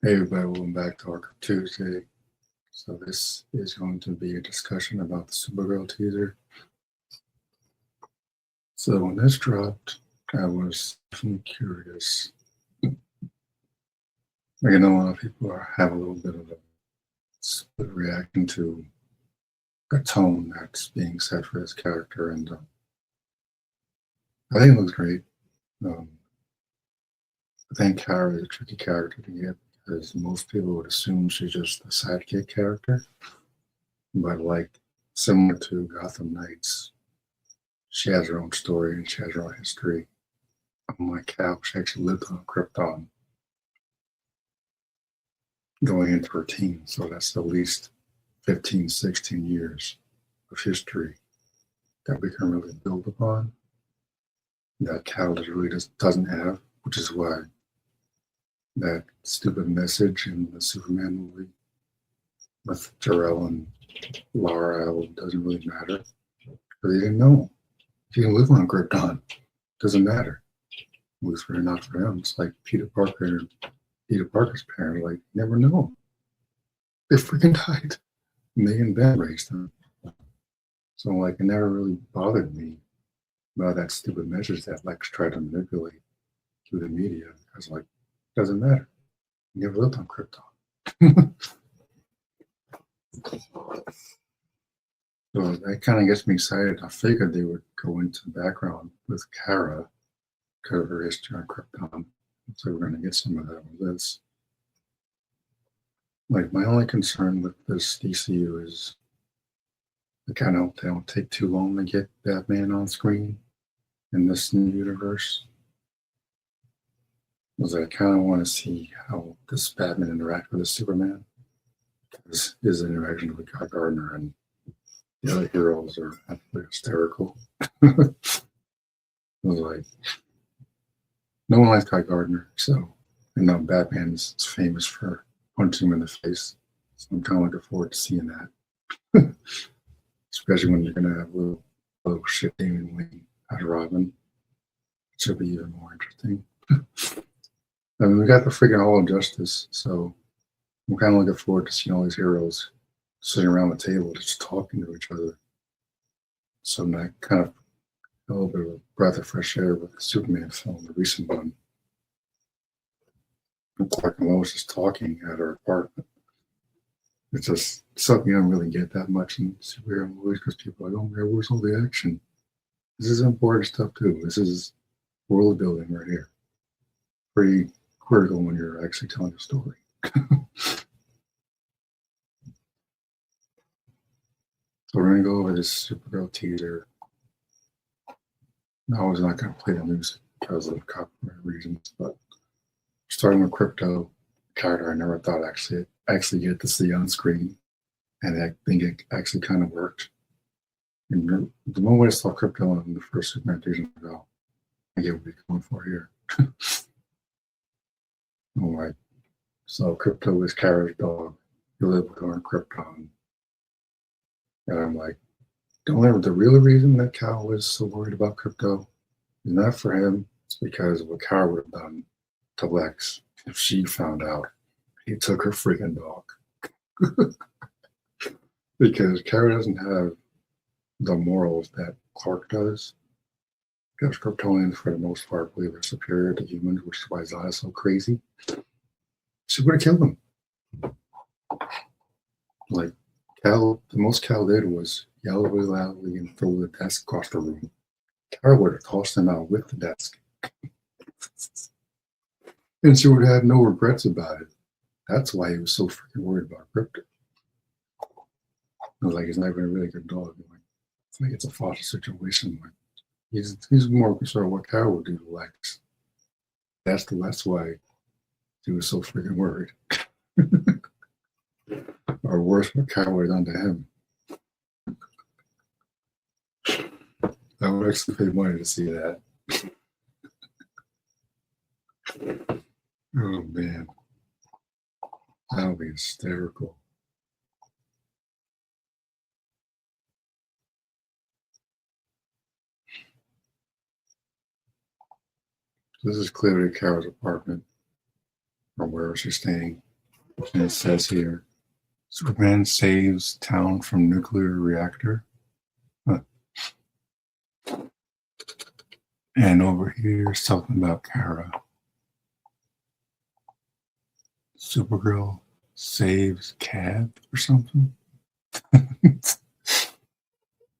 Hey everybody, welcome back to Arkham Tuesday. So this is going to be a discussion about the Supergirl teaser. So when this dropped, I was curious. I know a lot of people have a little bit of a split reaction to the tone that's being set for this character, and I think it looks great. Um, I think Kara is a tricky character to get because most people would assume she's just a sidekick character, but like similar to Gotham Knights, she has her own story and she has her own history. Unlike Cal, she actually lived on Krypton going into her teens, so that's at least 15, 16 years of history that we can really build upon that Cal really just doesn't have, which is why that stupid message in the Superman movie with Jor-El and Lara doesn't really matter because they didn't know. If you can live on Krypton, doesn't matter. At least for not for him. It's like Peter Parker's parents, like, never know. They freaking died. And they and Ben raised them. So, like, it never really bothered me about that stupid message that Lex tried to manipulate through the media. Because, like, it doesn't matter. You never lived on Krypton. So that kind of gets me excited. I figured they would go into the background with Kara because of her history on Krypton. So we're going to get some of that with this. Like, my only concern with this DCU is I kind of hope they don't take too long to get Batman on screen in this new universe. Because I kind of want to see how this Batman interacts with the Superman. Because his interaction with Guy Gardner and the other heroes are absolutely hysterical. It was like, no one likes Guy Gardner, so I know Batman's famous for punching him in the face. So I'm kind of looking forward to seeing that. Especially when you're going to have little shit Damon Wayne as Robin. It should be even more interesting. I mean, we got the freaking Hall of Justice, so I'm kind of looking forward to seeing all these heroes sitting around the table just talking to each other. So that kind of a little bit of a breath of fresh air with the Superman film, the recent one. And Clark and Lois is talking at her apartment. It's just something you don't really get that much in superhero movies because people are like, oh man, where's all the action? This is important stuff too. This is world building right here. Pretty critical when you're actually telling a story. So we're going to go over this Supergirl teaser. I was not going to play the music because of copyright reasons, but starting with Crypto, character I never thought actually get to see on screen, and I think it actually kind of worked. And the moment I saw Crypto in the first segmentation, I go, I get what we're going for here. All right. So Crypto is Kara's dog. He lived with her in Krypton. And I'm like, don't ever, the real reason that Kyle was so worried about Crypto is not for him. It's because of what Kara would have done to Lex if she found out he took her freaking dog. Because Kara doesn't have the morals that Clark does. Because Kryptonians, for the most part, believe they're superior to humans, which is why Zod's so crazy. She would have killed him. Like, Cal, the most Cal did was yell really loudly and throw the desk across the room. Kara would have tossed him out with the desk. And she would have no regrets about it. That's why he was so freaking worried about Crypto. It was like, he's not even a really good dog. It's like it's a foster situation. Like, he's more concerned what Kara would do to Lex. That's why he was so freaking worried. Or worse, what Kara would have done to him. I would actually pay money to see that. Oh man, that would be hysterical. This is clearly Kara's apartment, or wherever she's staying. And it says here, Superman saves town from nuclear reactor. And over here, something about Kara. Supergirl saves cab or something.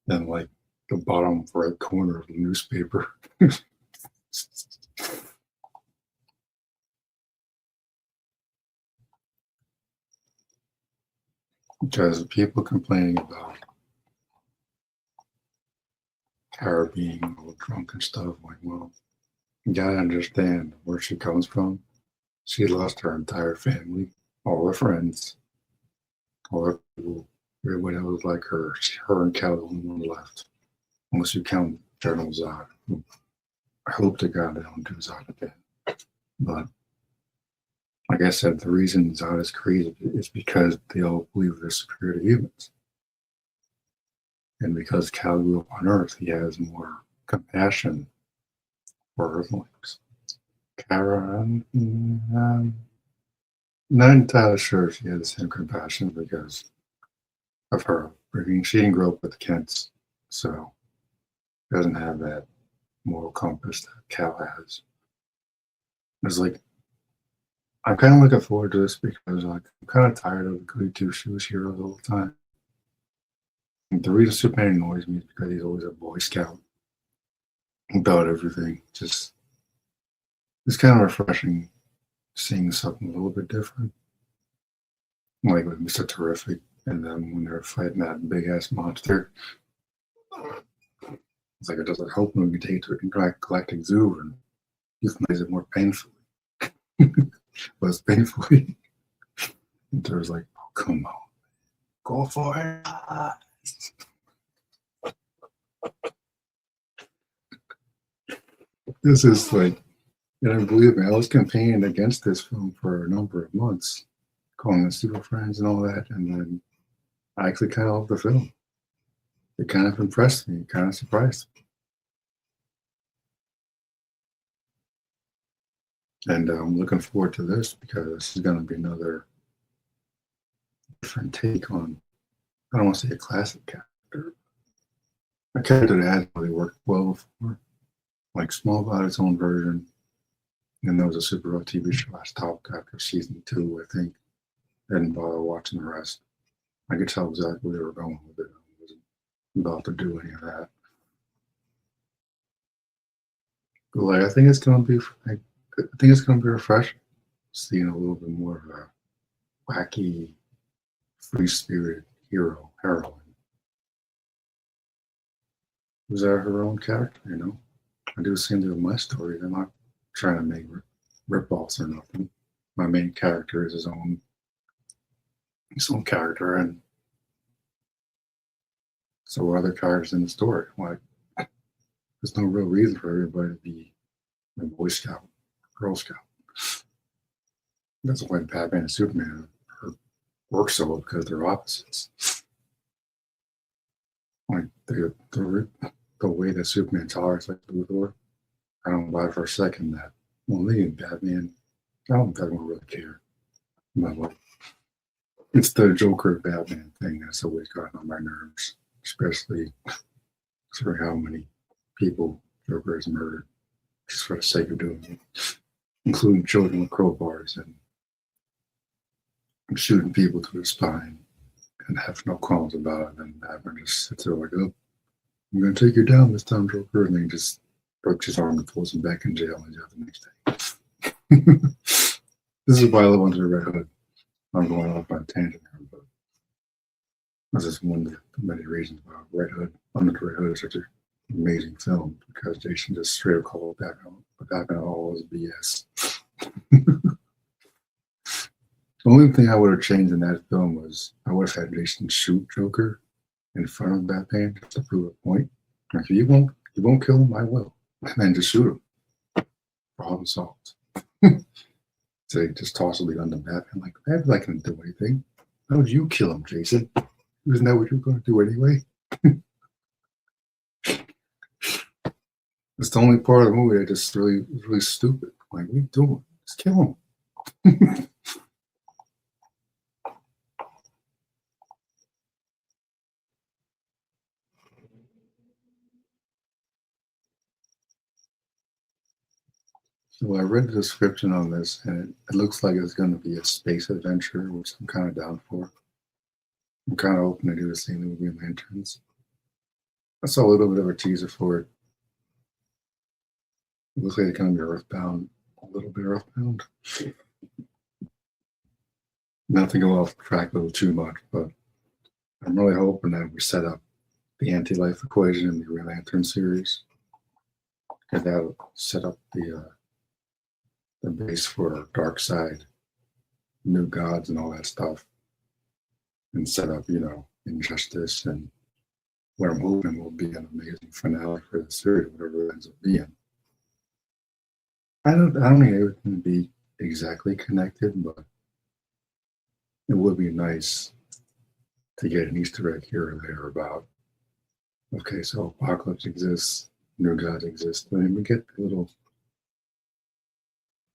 Then, like, the bottom right corner of the newspaper. Because people complaining about Kara being all drunk and stuff, like, well, you gotta understand where she comes from. She lost her entire family, all her friends, all her people. Everybody that was like her. Her and Cal, the only one left. Unless you count General Zod. I hope to God they don't do Zod again. But like I said, the reason Zod is crazy is because they all believe they're superior to humans. And because Cal grew up on Earth, he has more compassion for Earthlings. Kara, not entirely sure if she had the same compassion because of her upbringing. She didn't grow up with the Kents, so doesn't have that moral compass that Cal has. It's like, I'm kind of looking forward to this because, like, I'm kind of tired of the goody two shoes heroes all the time. And the reason Superman annoys me is because he's always a Boy Scout about everything. Just, it's kind of refreshing seeing something a little bit different. Like with Mr. Terrific, and then when they're fighting that big ass monster, it's like it doesn't help when we take it to a galactic zoo and euthanize it more painfully. Less painfully. And there's like, oh, come on, go for it. This is like, and believe me, I was campaigning against this film for a number of months, calling it Super Friends and all that, and then I actually kind of loved the film. It kind of impressed me, it kind of surprised me. And I'm looking forward to this because this is going to be another different take on, I don't want to say a classic character, a character that hasn't really worked well before. Like Smallville had its own version, and there was a Supergirl TV show I stopped after season 2, I think. I didn't bother watching the rest. I could tell exactly where they were going with it. I wasn't about to do any of that. But like, I think it's gonna be refreshing, seeing a little bit more of a wacky, free-spirited heroine. Who's her own character, you know? I do seem to have my story. I'm not trying to make rip-offs or nothing. My main character is his own character, and so are other characters in the story. Like, there's no real reason for everybody to be a Boy Scout, Girl Scout. That's why Batman and Superman work so well, because they're opposites. Like the way that Superman tolerates like Luthor, I don't buy for a second that. Well, me and Batman, I don't really care. But like, it's the Joker Batman thing that's always gotten on my nerves, especially for how many people Joker has murdered just for the sake of doing it, including children with crowbars and shooting people through the spine and have no qualms about it. And Batman just sits there like, oh, I'm going to take you down this time, Joker. And then he just breaks his arm and throws him back in jail and he's out the next day. This is why I love Under the Red Hood. I'm going off on a tangent here, but this is one of the many reasons why Red Hood, Under the Red Hood is such an amazing film, because Jason just straight up called Batman all his BS. The only thing I would have changed in that film was I would have had Jason shoot Joker in front of Batman just to prove a point. Like, if you won't kill him, I will. And then just shoot him. Problem solved. So they just toss the gun to Batman. Like, Batman's not going to do anything. How would you kill him, Jason? Isn't that what you're going to do anyway? It's the only part of the movie that just really stupid. Like, what are you doing? Just kill him. Well, I read the description on this, and it looks like it's going to be a space adventure, which I'm kind of down for. I'm kind of hoping to do the same with Green Lanterns. I saw a little bit of a teaser for it. It looks like it's going to be earthbound, a little bit earthbound. Not to go off track a little too much, but I'm really hoping that we set up the anti-life equation in the Green Lantern series, and that'll set up the base for Darkseid, New Gods, and all that stuff, and set up, Injustice, and what I'm hoping will be an amazing finale for the series, whatever it ends up being. I don't think everything will be exactly connected, but it would be nice to get an Easter egg here or there about, okay, so Apocalypse exists, New Gods exist. I mean, we get the little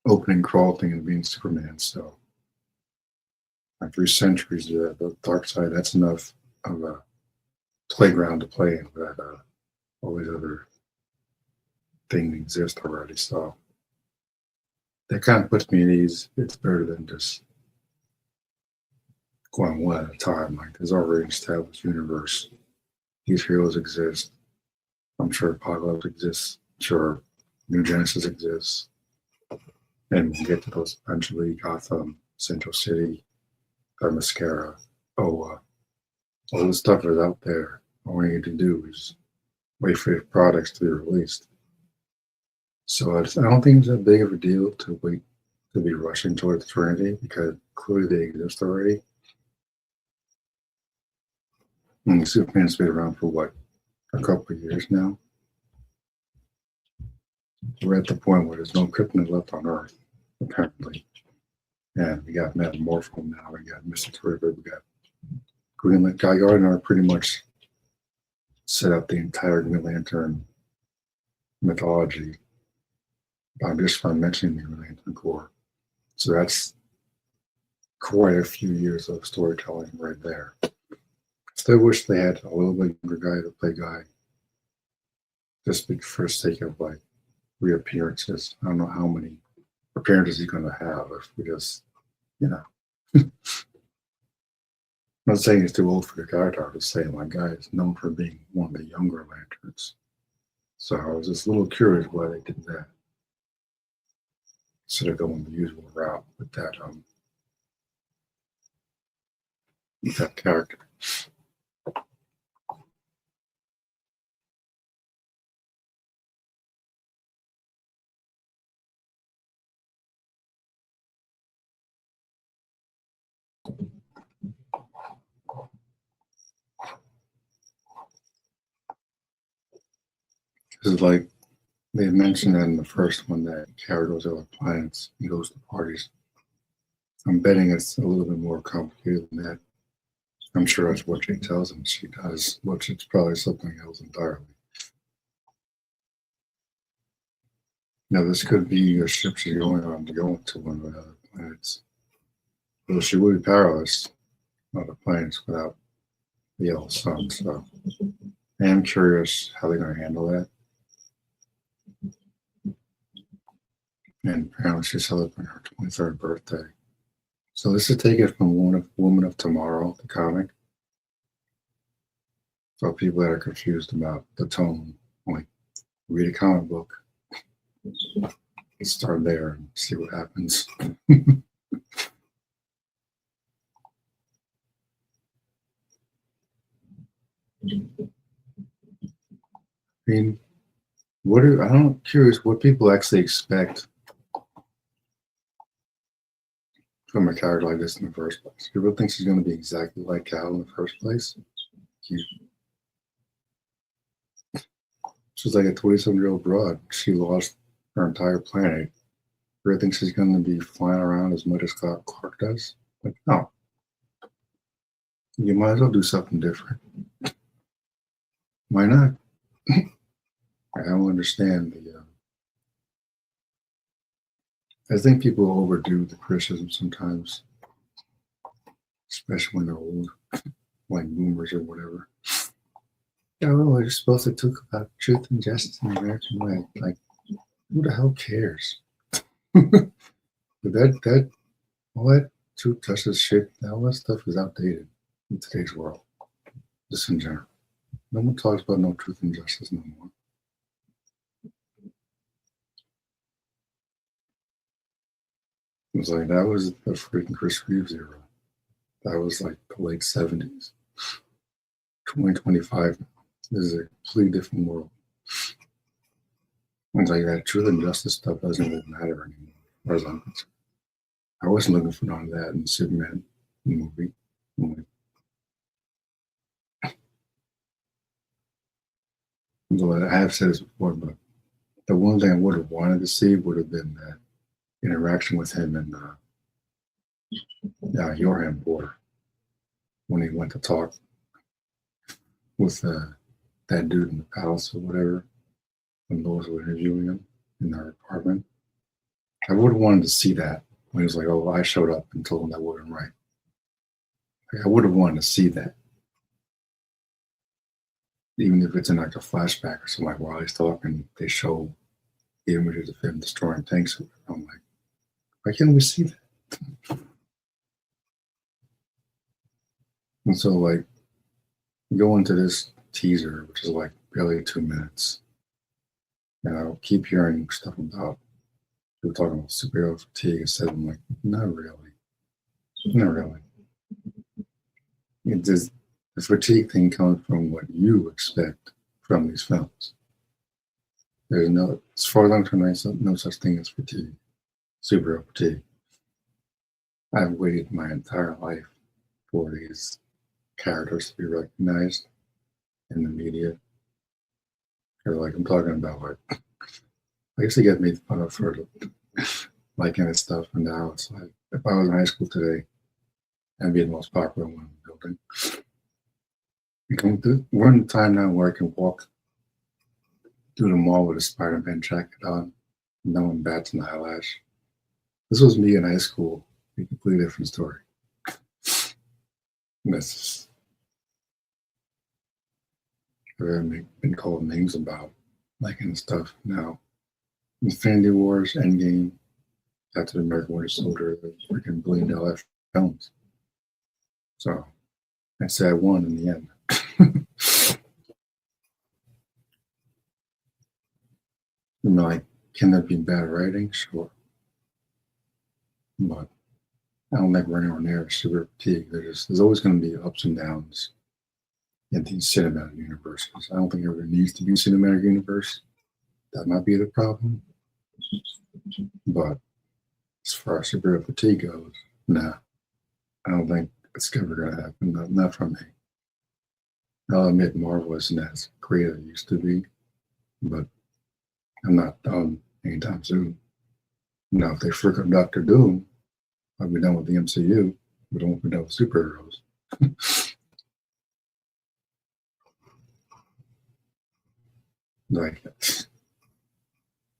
opening crawl thing of being Superman. So after centuries, the Darkseid, that's enough of a playground to play in that all these other things exist already. So that kind of puts me at ease. It's better than just going one at a time. Like, there's already an established universe. These heroes exist. I'm sure Apocalypse exists. I'm sure New Genesis exists. And we'll get to those eventually. Gotham, Central City, Themyscira, Oa. All this stuff is out there. All we need to do is wait for the products to be released. So I don't think it's that big of a deal to wait to be rushing toward the Trinity, because clearly they exist already. And Superman's been around for what, a couple of years now? We're at the point where there's no kryptonite left on Earth, apparently. And we got Metamorpho now, we got Mystic River, we got Green Lantern. Guy Gardner pretty much set up the entire Green Lantern mythology just by mentioning the Green Lantern Corps. So that's quite a few years of storytelling right there. Still wish they had a little bit younger guy to play Guy, just for the sake of like reappearances. I don't know how many appearances he's going to have if we just, I'm not saying he's too old for the character. I'm just saying my guy is known for being one of the younger Lanterns. So I was just a little curious why they did that, instead of going the usual route with that character. It's like they mentioned that in the first one that Kara goes to other planets, he goes to parties. I'm betting it's a little bit more complicated than that. I'm sure that's what she tells him she does, which it's probably something else entirely. Now, this could be a ship she's going on to go to one of the other planets. Well, she would be powerless on other planets without the yellow sun. So I am curious how they're going to handle that. And apparently she's celebrating her 23rd birthday. So this is taken from Woman of Tomorrow, the comic. So people that are confused about the tone, like, read a comic book. Let's start there and see what happens. I mean, I'm curious what people actually expect from a character like this in the first place. People think she's going to be exactly like Cal in the first place. She's like a 27-year-old broad. She lost her entire planet. Really thinks she's going to be flying around as much as Clark does? Like, no. You might as well do something different. Why not? I don't understand I think people overdo the criticism sometimes, especially when they're old, like boomers or whatever. Yeah, well, you're supposed to talk about truth and justice in the American way. Like, who the hell cares? But that all that truth justice shit, all that stuff is outdated in today's world, just in general. No one talks about no truth and justice no more. It was like that was the freaking Chris Reeves era. That was like the late 70s. 2025 now. This is a completely different world. It's like that truth and justice stuff doesn't really matter anymore, as far as I'm concerned. I wasn't looking for none of that in the Superman movie. I'm like, I have said this before, but the one thing I would have wanted to see would have been that interaction with him and Yorham Border when he went to talk with that dude in the palace or whatever when Lois was interviewing him in their apartment. I would have wanted to see that when he was like, "Oh, I showed up and told him that wasn't right." Like, I would have wanted to see that, even if it's in like a flashback or something. Like while he's talking, they show the images of him destroying tanks. I'm like, why can't we see that? And so, like, go into this teaser, which is like barely 2 minutes, and I'll keep hearing stuff about people talking about superhero fatigue. And I'm like, not really, not really. It just the fatigue thing comes from what you expect from these films. There's no, as far as I'm concerned, no such thing as fatigue, superhero fatigue. I've waited my entire life for these characters to be recognized in the media. Or like I'm talking about like I used to get made fun of for liking this stuff, and now it's like if I was in high school today, I'd be the most popular one in the building. We're in the time now where I can walk through the mall with a Spider-Man jacket on, no one bats an eyelash. This was me in high school, a completely different story. This I've been called names about liking stuff now. Infinity Wars, Endgame, Captain America, Winter Soldier, the freaking $1 billion films. So I'd say I won in the end. Like, can that be bad writing? Sure. But I don't think we're anywhere near super fatigue. There's always going to be ups and downs in these cinematic universes. I don't think there needs to be a cinematic universe. That might be the problem. But as far as superhero fatigue goes, nah, I don't think it's ever going to happen. Not from me. I'll admit Marvel isn't as great as it used to be, but I'm not done anytime soon. Now, if they freak up Doctor Doom, I'll be done with the MCU, but I won't be done with superheroes. Like,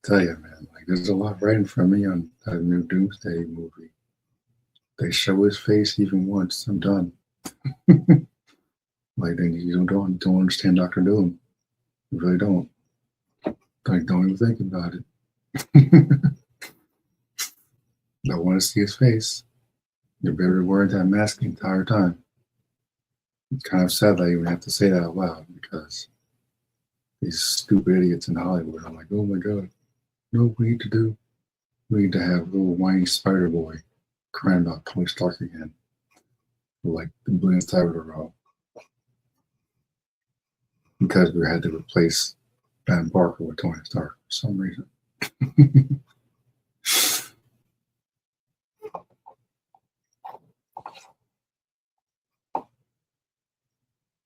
tell you, man, like there's a lot right in front of me on that new Doomsday movie. They show his face even once, I'm done. Like, then you don't understand Doctor Doom. You really don't. Like, don't even think about it. I want to see his face. You're better wearing that mask the entire time. It's kind of sad that I even have to say that out loud because these stupid idiots in Hollywood are like, oh my God, you know what we need to do? We need to have little whiny Spider Boy crying about Tony Stark again. For like the billionth time in a row. Because we had to replace Ben Parker with Tony Stark for some reason.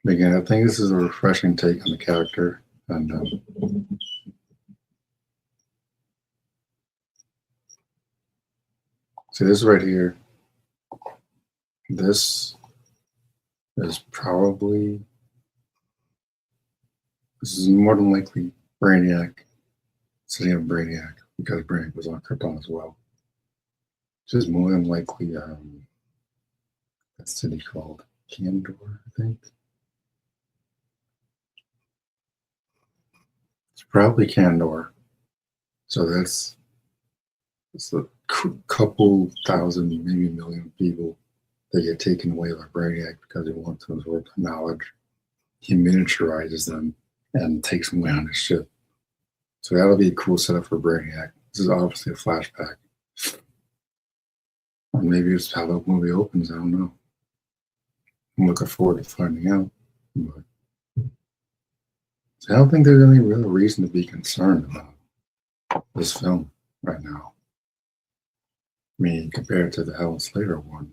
Again, I think this is a refreshing take on the character. And see this right here. This is probably, this is more than likely Brainiac, sitting on Brainiac, because Brainiac was on Krypton as well. This is more than likely, that city called Kandor, I think. It's probably Kandor. So that's It's a couple thousand, maybe a million people that get taken away by Brainiac because he wants to absorb the knowledge. He miniaturizes them and takes them away on his ship. So that'll be a cool setup for Brainiac. This is obviously a flashback. Or maybe it's how the movie opens. I don't know. I'm looking forward to finding out. But I don't think there's any real reason to be concerned about this film right now. I mean, compared to the Helen Slater one,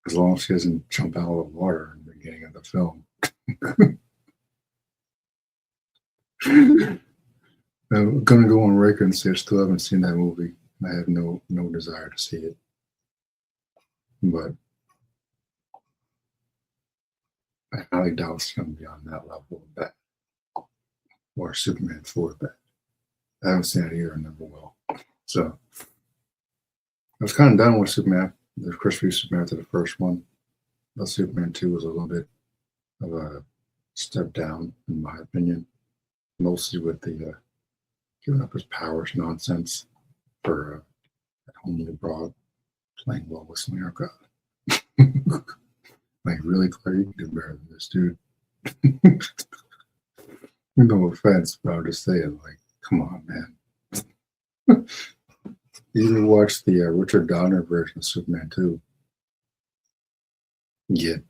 as long as she doesn't jump out of the water in the beginning of the film. I'm gonna go on record and say I still haven't seen that movie. I have no desire to see it. But I highly doubt it's gonna be on that level of bad. Or Superman 4 bad. I haven't seen it either and never will. So I was kind of done with Superman, the Chris Reeve Superman after the first one. But Superman 2 was a little bit of a step down, in my opinion. Mostly with the giving up his powers nonsense for that homely broad playing well with some air god. Like, really, Claire, you can do better than this, dude. No offense, but I'm just saying, like, come on, man. You even watch the Richard Donner version of Superman 2. Get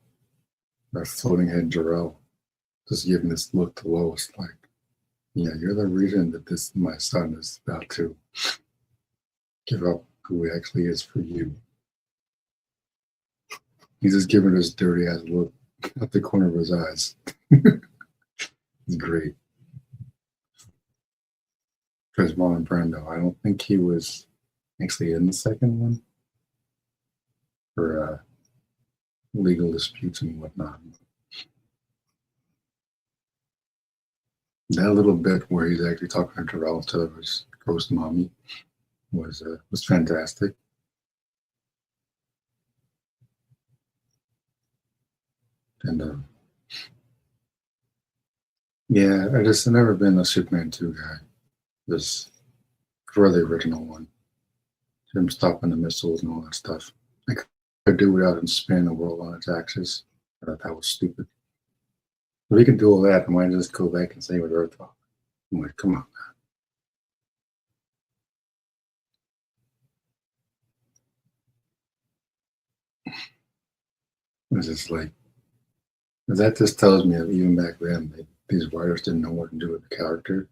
that floating head Jor-El just giving this look to Lois, like, yeah, you're the reason that this my son is about to give up who he actually is for you. He's just giving this dirty ass look at the corner of his eyes. It's great. Because Marlon Brando, I don't think he was actually in the second one for legal disputes and whatnot. That little bit where he's actually talking to Jor-El instead of his ghost mommy was fantastic. And yeah, I've never been a Superman 2 guy. This for the original one. Him stopping the missiles and all that stuff. I could do without him spinning the world on its axis. I thought that was stupid. If we can do all that, why not just go back and say what Earth thought? I'm like, come on, man. It's just like, that just tells me that even back then, these writers didn't know what to do with the character.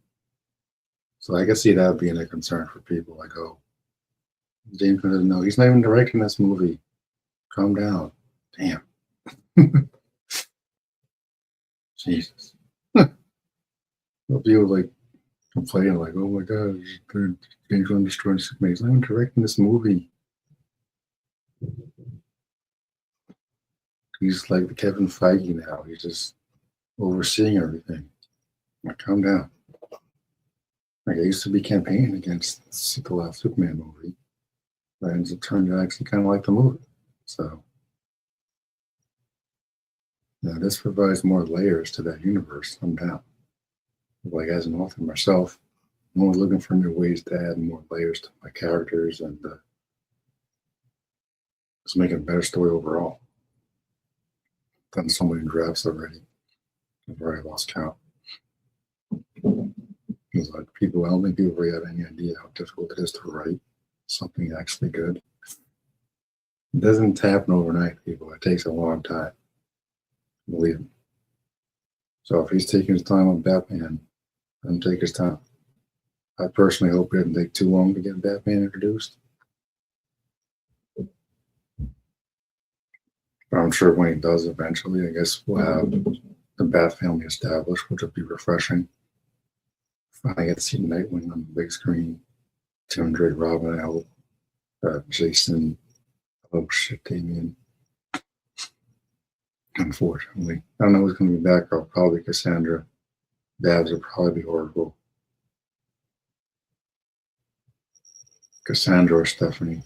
So I can see that being a concern for people. Like, oh, James doesn't know. He's not even directing this movie. Calm down. Damn. Jesus. People like complaining, like, oh my God, James Gunn destroying Superman. He's not even directing this movie. He's like the Kevin Feige now. He's just overseeing everything. Like, calm down. Like, I used to be campaigning against the last Superman movie. But it turned out I actually kind of like the movie. So, yeah, this provides more layers to that universe. I'm down. Like, as an author myself, I'm always looking for new ways to add more layers to my characters and just make a better story overall. Done so many drafts already. I've already lost count. It's like I don't think people really have any idea how difficult it is to write something actually good. It doesn't happen overnight, people. It takes a long time. Believe me. So if he's taking his time on Batman, let him take his time. I personally hope it doesn't take too long to get Batman introduced. But I'm sure when he does eventually, I guess we'll have the Bat family established, which will be refreshing. Finally get to see Nightwing on the big screen. Tim Drake, Robin, I hope. Jason. Oh shit, Damian. Unfortunately. I don't know who's going to be back. Probably Cassandra. Babs will probably be horrible. Cassandra or Stephanie.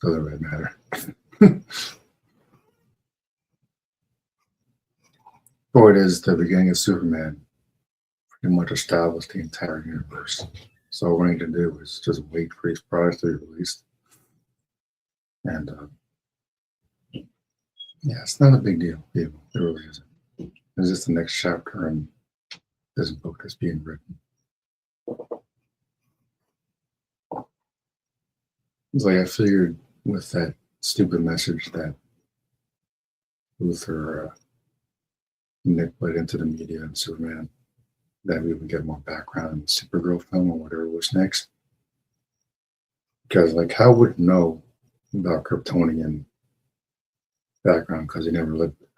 Doesn't really matter. Boy, it is the beginning of Superman. Pretty much established the entire universe. So all we need to do is just wait for these products to be released. And yeah, it's not a big deal, people. It really isn't. It's just the next chapter in this book that's being written. It's like I figured with that stupid message that Luther Nick put into the media and Superman, that we would get more background in the Supergirl film or whatever was next. Because, like, how would it know about Kryptonian background because he never lived it?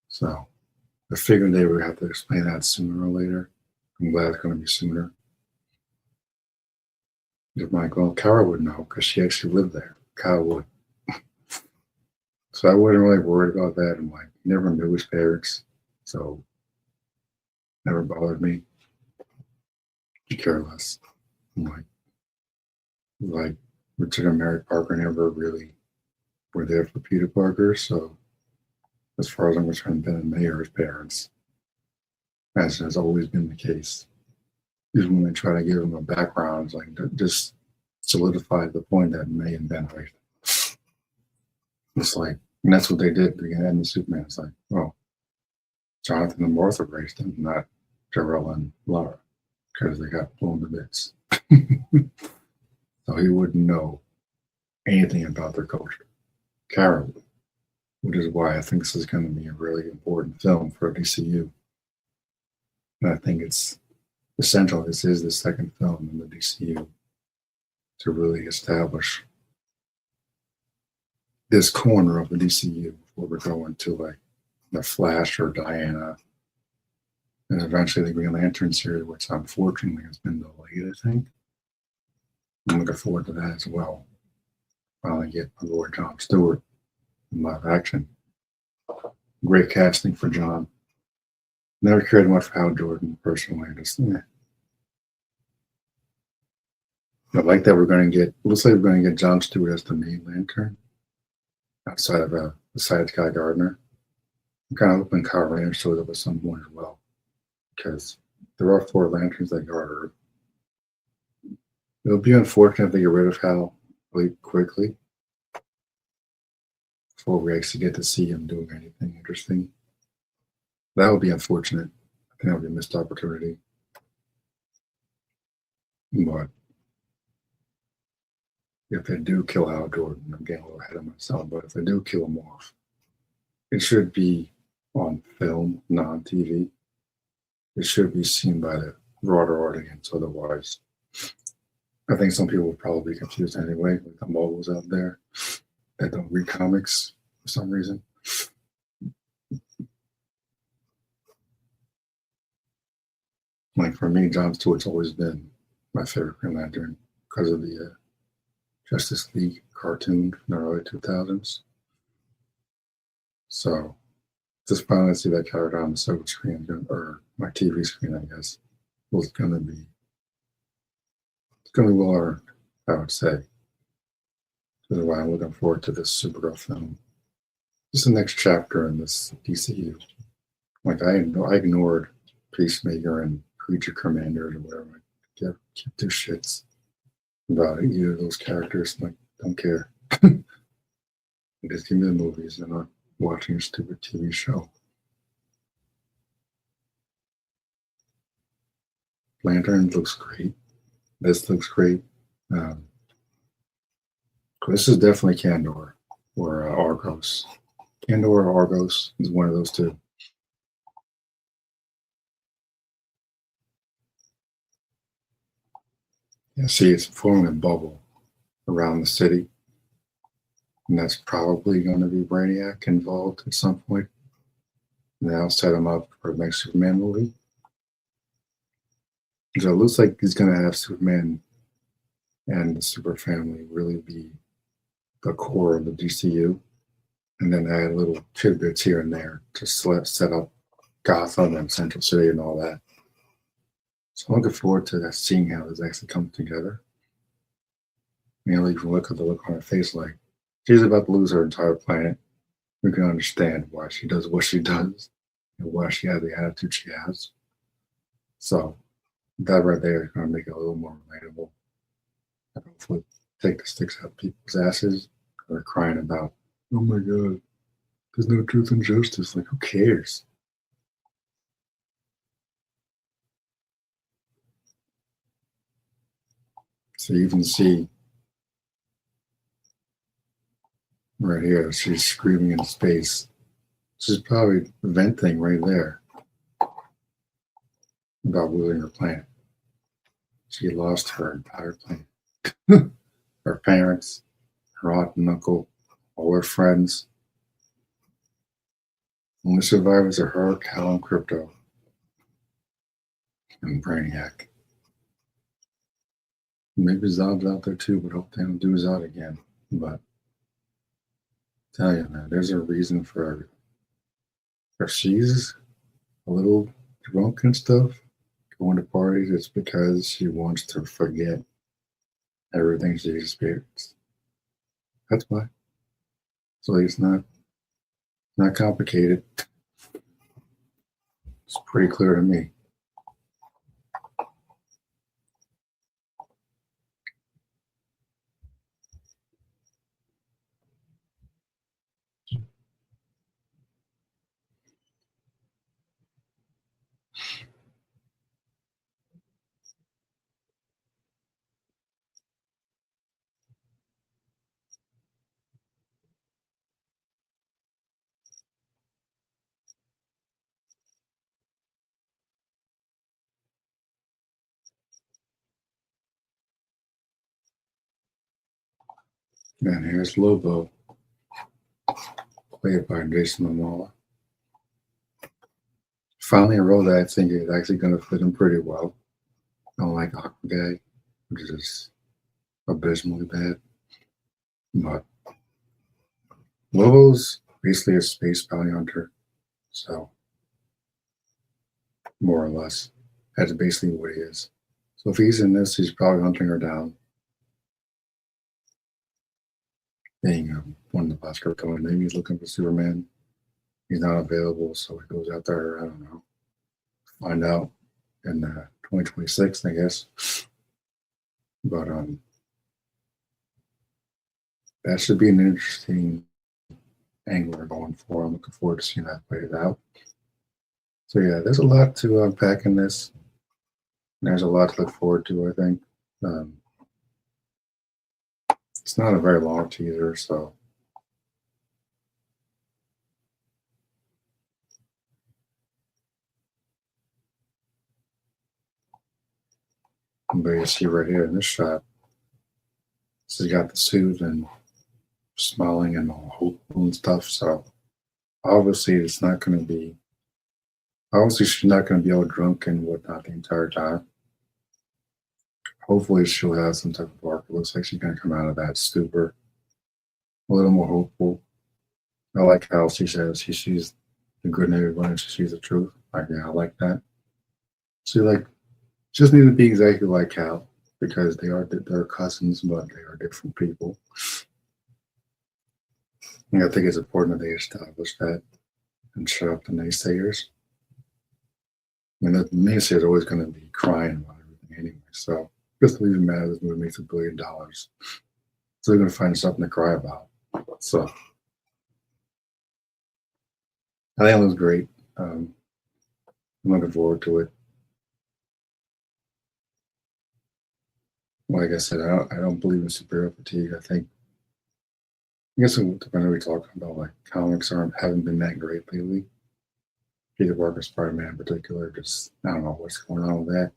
So I figured they would have to explain that sooner or later. I'm glad it's going to be sooner. If like, well, Kara would know because she actually lived there. Kara would. So I wasn't really worried about that. I'm like, never knew his parents, so never bothered me. Could care less. I'm like Richard and Mary Parker never really were there for Peter Parker. So as far as I'm concerned, Ben and May are his parents, as has always been the case. Even when they try to give him a background, it's like just solidify the point that May and Ben are. It's like, and that's what they did to end the Superman. It's like, well, Jonathan and Martha raised him, not Jarrell and Laura, because they got blown to bits. So he wouldn't know anything about their culture. Kara would, which is why I think this is going to be a really important film for DCU. And I think it's essential. This is the second film in the DCU to really establish this corner of the DCU before we're going to like the Flash or Diana, and eventually the Green Lantern series, which unfortunately has been delayed. I think I'm looking forward to that as well. Finally get my Lord John Stewart in live action. Great casting for John. Never cared much for Hal Jordan personally. I like that we're going to get. Looks like we're going to get John Stewart as the main Lantern, outside of besides Guy Gardner. I'm kind of hoping Kyle Rayner shows up at some point as well, because there are 4 Lanterns that Gardner. It'll be unfortunate if they get rid of Hal really quickly before we actually get to see him doing anything interesting. That would be unfortunate. I think that would be a missed opportunity. But if they do kill Hal Jordan, I'm getting a little ahead of myself, but if they do kill him off, it should be on film, not on TV. It should be seen by the broader audience. Otherwise, I think some people will probably be confused anyway, with the moguls out there that don't read comics for some reason. Like for me, John Stewart's always been my favorite Green Lantern because of the Justice League cartoon from the early 2000s. So just finally see that character on the silver screen, or my TV screen, I guess, was going to be well earned, I would say. This is why I'm looking forward to this Supergirl film. This is the next chapter in this DCU. Like I ignored Peacemaker and Creature Commanders or whatever. I kept 2 shits about either of those characters. I'm like, don't care. Just give me the movies. I'm not watching a stupid TV show. Lantern looks great. This looks great. This is definitely Kandor or Argos. Kandor or Argos is one of those 2. Yeah, see, it's forming a bubble around the city. And that's probably going to be Brainiac involved at some point. And that'll set him up for the next Superman movie. So it looks like he's going to have Superman and the Super Family really be the core of the DCU. And then add little tidbits here and there to set up Gotham and Central City and all that. So I'm looking forward to that, seeing how this actually comes together. You know, you can look at the look on her face like she's about to lose her entire planet. We can understand why she does what she does and why she has the attitude she has. So That right there is going to make it a little more relatable. And hopefully, take the sticks out of people's asses. They're crying about, oh my God, there's no truth and justice. Like, who cares? So you can see right here, she's screaming into space. She's probably venting right there about losing her planet. She lost her entire planet. Her parents, her aunt and uncle, all her friends. Only survivors are her, Cal, and Crypto, and Brainiac. Maybe Zod's out there too, but hope they don't do Zod again. But tell you, man, there's a reason for if she's a little drunk and stuff, going to parties, it's because she wants to forget everything she experienced. That's why. So it's not complicated. It's pretty clear to me. And here's Lobo, played by Jason Momoa. Finally, a role that I think is actually going to fit him pretty well. I don't like Aqua Guy, which is just abysmally bad. But Lobo's basically a space bounty hunter, so more or less, that's basically what he is. So if he's in this, he's probably hunting her down, being one of the boss going. Maybe he's looking for Superman. He's not available, so he goes out there. I don't know. Find out in 2026, I guess. But that should be an interesting angle we're going for. I'm looking forward to seeing that played out. So yeah, there's a lot to unpack in this. There's a lot to look forward to, I think. It's not a very long teaser, so but you see right here in this shot, she's got the suit and smiling and all hopeful and stuff. So obviously it's not going to be. Obviously she's not going to be all drunk and whatnot the entire time. Hopefully she'll have some type of arc. It looks like she's going to come out of that stupor a little more hopeful. I like how she says she sees the good in everyone and she sees the truth. Like, yeah, I like that. She just need to be exactly like Cal because they're cousins, but they are different people. And I think it's important that they establish that and shut up the naysayers. I mean, the naysayers are always going to be crying about everything anyway. So just leave them mad. This movie makes $1 billion, so they're going to find something to cry about. So I think it was great. I'm looking forward to it. Like I said, I don't believe in superhero fatigue. I guess whenever we talk about like comics haven't been that great lately. Peter Parker, Spider-Man in particular, just I don't know what's going on with that.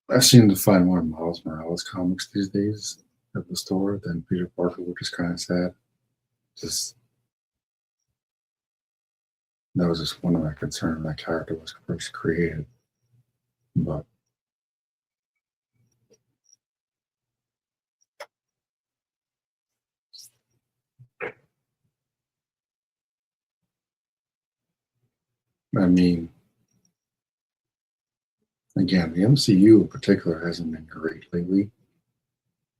I seem to find more Miles Morales comics these days at the store than Peter Parker, which is kind of sad. Just that was just one of my concerns when that character was first created. But I mean, again, the MCU in particular hasn't been great lately.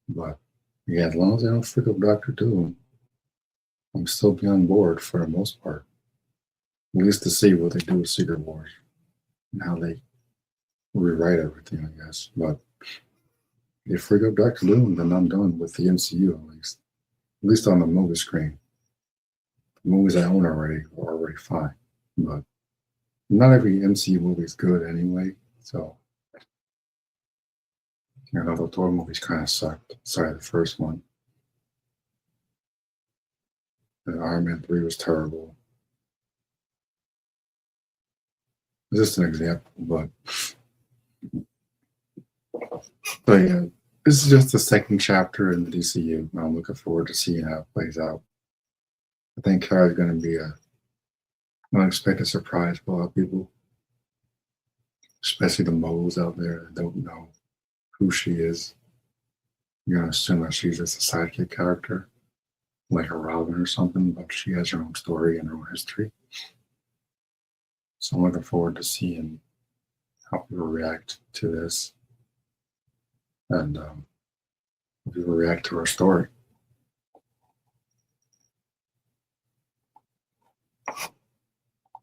But yeah, as long as they don't freak up Doctor Doom, I'm still be on board for the most part. At least to see what they do with Secret Wars. and how they rewrite everything, I guess. But if we go back to Doom, then I'm done with the MCU at least on the movie screen. The movies I own already are already fine, but not every MCU movie is good anyway. So, the Thor movies kind of sucked. Sorry, the first one. The Iron Man 3 was terrible. It's just an example, but yeah, this is just the second chapter in the DCU. I'm looking forward to seeing how it plays out. I think Kara's going to be an unexpected surprise for a lot of people, especially the moles out there that don't know who she is. You're going to assume that she's just a sidekick character, like a Robin or something, but she has her own story and her own history. So I'm looking forward to seeing how people react to this and how people react to her story.